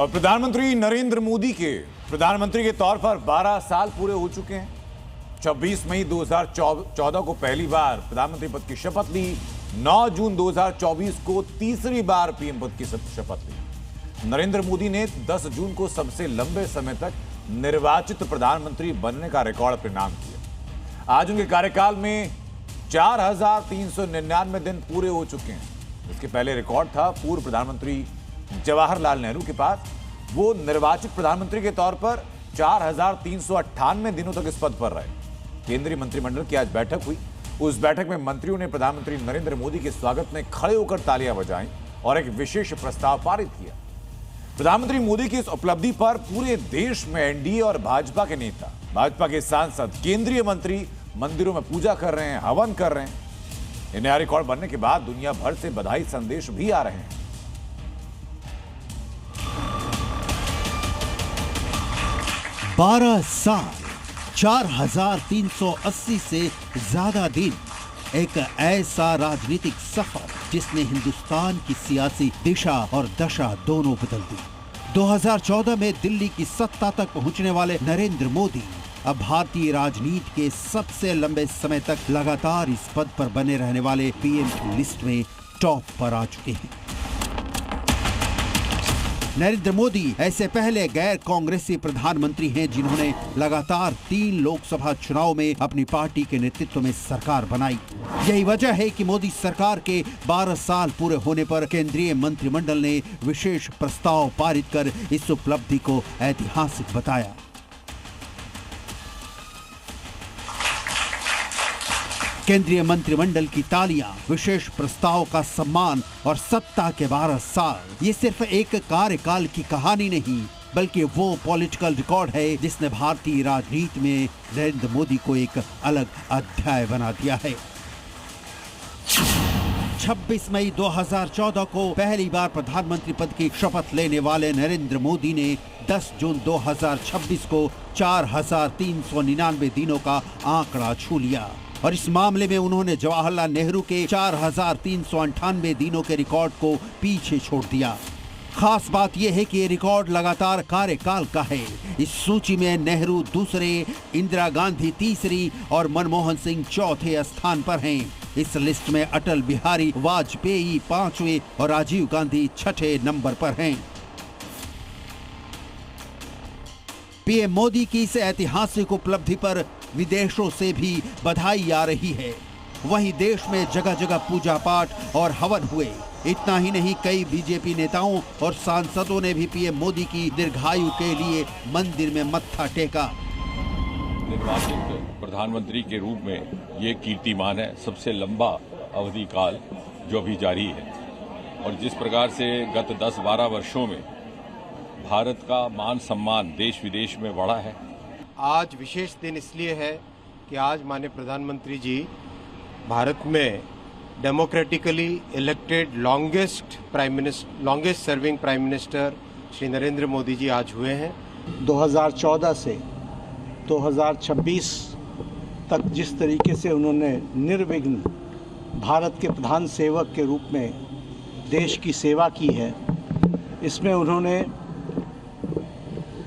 और प्रधानमंत्री नरेंद्र मोदी के प्रधानमंत्री के तौर पर 12 साल पूरे हो चुके हैं। 26 मई 2014 को पहली बार प्रधानमंत्री पद की शपथ ली। 9 जून 2024 को तीसरी बार पीएम पद की शपथ ली। नरेंद्र मोदी ने 10 जून को सबसे लंबे समय तक निर्वाचित प्रधानमंत्री बनने का रिकॉर्ड अपने नाम किया। आज उनके कार्यकाल में 4399 दिन पूरे हो चुके हैं। इसके पहले रिकॉर्ड था पूर्व प्रधानमंत्री जवाहरलाल नेहरू के पास। वो निर्वाचित प्रधानमंत्री के तौर पर 4398 दिनों तक इस पद पर रहे। केंद्रीय मंत्रिमंडल की आज बैठक हुई। उस बैठक में मंत्रियों ने प्रधानमंत्री नरेंद्र मोदी के स्वागत में खड़े होकर तालियां बजाईं और एक विशेष प्रस्ताव पारित किया। प्रधानमंत्री मोदी की इस उपलब्धि पर पूरे देश में एनडीए और भाजपा के नेता, भाजपा के सांसद, केंद्रीय मंत्री मंदिरों में पूजा कर रहे हैं, हवन कर रहे हैं। नया रिकॉर्ड बनने के बाद दुनिया भर से बधाई संदेश भी आ रहे हैं। 12 साल, 4380 से ज्यादा दिन, एक ऐसा राजनीतिक सफर जिसने हिंदुस्तान की सियासी दिशा और दशा दोनों बदल दी। 2014 में दिल्ली की सत्ता तक पहुंचने वाले नरेंद्र मोदी अब भारतीय राजनीति के सबसे लंबे समय तक लगातार इस पद पर बने रहने वाले पीएम की लिस्ट में टॉप पर आ चुके हैं। नरेंद्र मोदी ऐसे पहले गैर कांग्रेसी प्रधानमंत्री हैं जिन्होंने लगातार 3 लोकसभा चुनाव में अपनी पार्टी के नेतृत्व में सरकार बनाई। यही वजह है कि मोदी सरकार के 12 साल पूरे होने पर केंद्रीय मंत्रिमंडल ने विशेष प्रस्ताव पारित कर इस उपलब्धि को ऐतिहासिक बताया। केंद्रीय मंत्रिमंडल की तालियां, विशेष प्रस्ताव का सम्मान और सत्ता के 12 साल, ये सिर्फ एक कार्यकाल की कहानी नहीं बल्कि वो पॉलिटिकल रिकॉर्ड है जिसने भारतीय राजनीति में नरेंद्र मोदी को एक अलग अध्याय बना दिया है। 26 मई 2014 को पहली बार प्रधानमंत्री पद की शपथ लेने वाले नरेंद्र मोदी ने 10 जून 2026 को 4399 दिनों का आंकड़ा छू लिया और इस मामले में उन्होंने जवाहरलाल नेहरू के 4398 दिनों के रिकॉर्ड को पीछे छोड़ दिया। खास बात यह है कि ये रिकॉर्ड लगातार कार्यकाल का है। इस सूची में नेहरू दूसरे, इंदिरा गांधी तीसरी और मनमोहन सिंह चौथे स्थान पर हैं। इस लिस्ट में अटल बिहारी वाजपेयी 5वें और राजीव गांधी 6ठे नंबर पर हैं। पीएम मोदी की इस ऐतिहासिक उपलब्धि पर विदेशों से भी बधाई आ रही है। वहीं देश में जगह जगह पूजा पाठ और हवन हुए। इतना ही नहीं, कई बीजेपी नेताओं और सांसदों ने भी पीएम मोदी की दीर्घायु के लिए मंदिर में मत्था टेका। निर्वाचित प्रधानमंत्री के रूप में ये कीर्तिमान है, सबसे लंबा अवधि काल जो अभी जारी है। और जिस प्रकार से गत 10-12 वर्षों में भारत का मान सम्मान देश विदेश में बढ़ा है। आज विशेष दिन इसलिए है कि आज माननीय प्रधानमंत्री जी भारत में democratically elected longest serving prime minister Shri Narendra Modi ji आज हुए हैं। 2014 से 2026 तक जिस तरीके से उन्होंने निर्विघ्न भारत के प्रधान सेवक के रूप में देश की सेवा की है, इसमें उन्होंने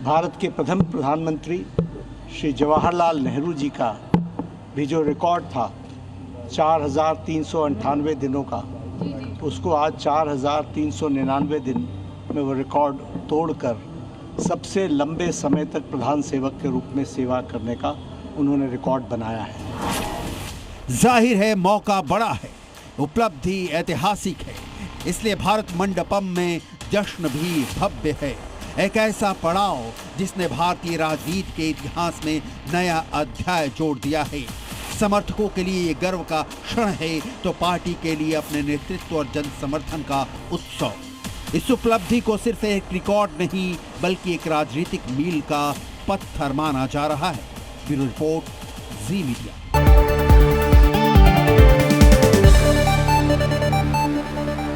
भारत के प्रथम प्रधानमंत्री श्री जवाहरलाल नेहरू जी का भी जो रिकॉर्ड था 4398 दिनों का, उसको आज 4399 दिन में वो रिकॉर्ड तोड़कर सबसे लंबे समय तक प्रधान सेवक के रूप में सेवा करने का उन्होंने रिकॉर्ड बनाया है। जाहिर है मौका बड़ा है, उपलब्धि ऐतिहासिक है, इसलिए भारत मंडपम में जश्न भी भव्य है। एक ऐसा पड़ाव जिसने भारतीय राजनीति के इतिहास में नया अध्याय जोड़ दिया है। समर्थकों के लिए ये गर्व का क्षण है तो पार्टी के लिए अपने नेतृत्व और जन समर्थन का उत्सव। इस उपलब्धि को सिर्फ एक रिकॉर्ड नहीं बल्कि एक राजनीतिक मील का पत्थर माना जा रहा है। ब्यूरो रिपोर्ट, जी मीडिया।